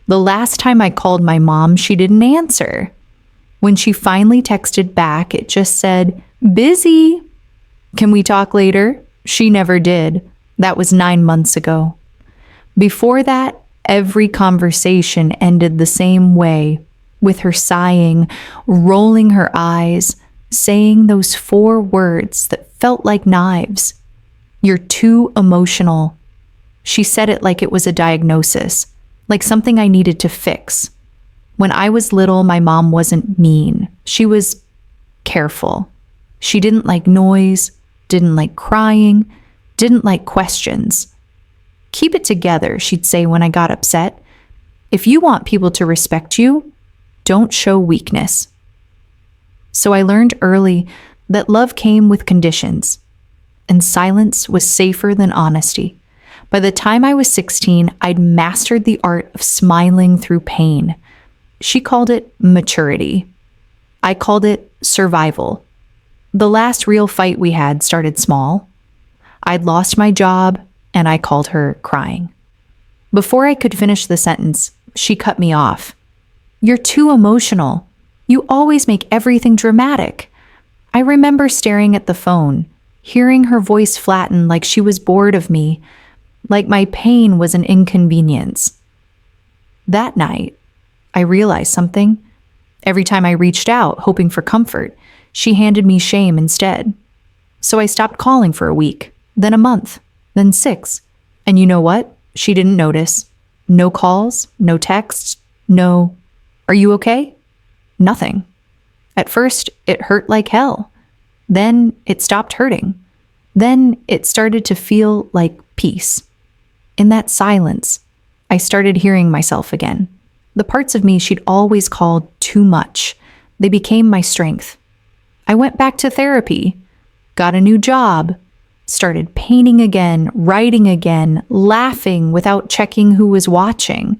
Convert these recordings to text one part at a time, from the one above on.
The last time I called my mom, she didn't answer. When she finally texted back, it just said, "Busy. Can we talk later?" She never did. That was 9 months ago. Before that, every conversation ended the same way, with her sighing, rolling her eyes, saying those 4 words that felt like knives. "You're too emotional." She said it like it was a diagnosis, like something I needed to fix. When I was little, my mom wasn't mean. She was careful. She didn't like noise, didn't like crying, didn't like questions. "Keep it together," she'd say when I got upset. "If you want people to respect you, don't show weakness." So I learned early that love came with conditions, and silence was safer than honesty. By the time I was 16, I'd mastered the art of smiling through pain. She called it maturity. I called it survival. The last real fight we had started small. I'd lost my job, and I called her crying. Before I could finish the sentence, she cut me off. "You're too emotional. You always make everything dramatic." I remember staring at the phone, hearing her voice flatten like she was bored of me, like my pain was an inconvenience. That night, I realized something. Every time I reached out, hoping for comfort, she handed me shame instead. So I stopped calling for a week, then a month, then 6. And you know what? She didn't notice. No calls, no texts, no, "Are you okay?" Nothing. At first, it hurt like hell. Then it stopped hurting. Then it started to feel like peace. In that silence, I started hearing myself again. The parts of me she'd always called too much, they became my strength. I went back to therapy, got a new job, started painting again, writing again, laughing without checking who was watching.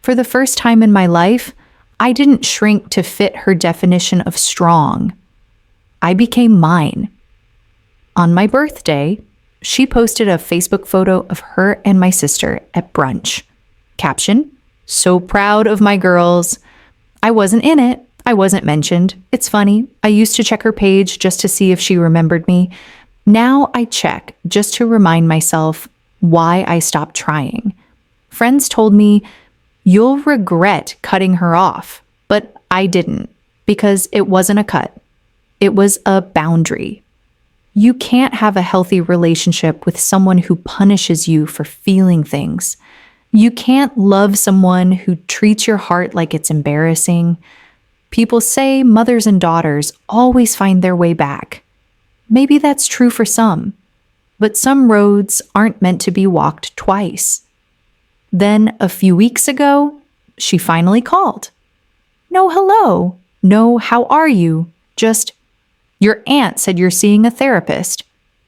For the first time in my life, I didn't shrink to fit her definition of strong. I became mine. On my birthday, she posted a Facebook photo of her and my sister at brunch. Caption, "So proud of my girls." I wasn't in it. I wasn't mentioned. It's funny. I used to check her page just to see if she remembered me. Now I check just to remind myself why I stopped trying. Friends told me, "You'll regret cutting her off," but I didn't, because it wasn't a cut. It was a boundary. You can't have a healthy relationship with someone who punishes you for feeling things. You can't love someone who treats your heart like it's embarrassing. People say mothers and daughters always find their way back. Maybe that's true for some, but some roads aren't meant to be walked twice. Then a few weeks ago, she finally called. No hello, no how are you, just, "Your aunt said you're seeing a therapist.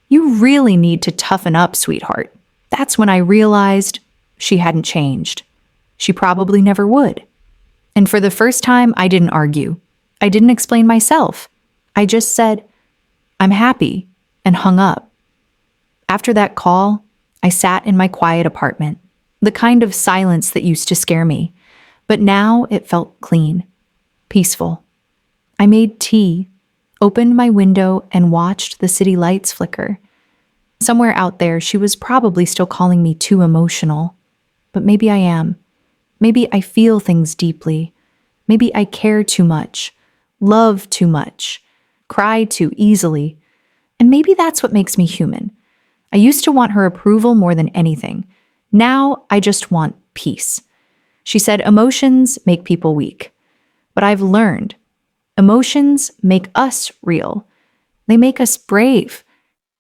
You really need to toughen up, sweetheart." That's when I realized she hadn't changed. She probably never would. And for the first time, I didn't argue. I didn't explain myself. I just said, "I'm happy," and hung up. After that call, I sat in my quiet apartment, the kind of silence that used to scare me. But now it felt clean, peaceful. I made tea, opened my window, and watched the city lights flicker. Somewhere out there, she was probably still calling me too emotional. But maybe I am. Maybe I feel things deeply. Maybe I care too much, love too much, cry too easily. And maybe that's what makes me human. I used to want her approval more than anything. Now I just want peace. She said emotions make people weak. But I've learned emotions make us real. They make us brave.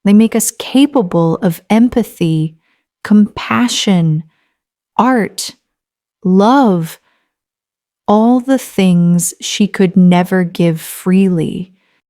They make us capable of empathy, compassion, art, love, all the things she could never give freely.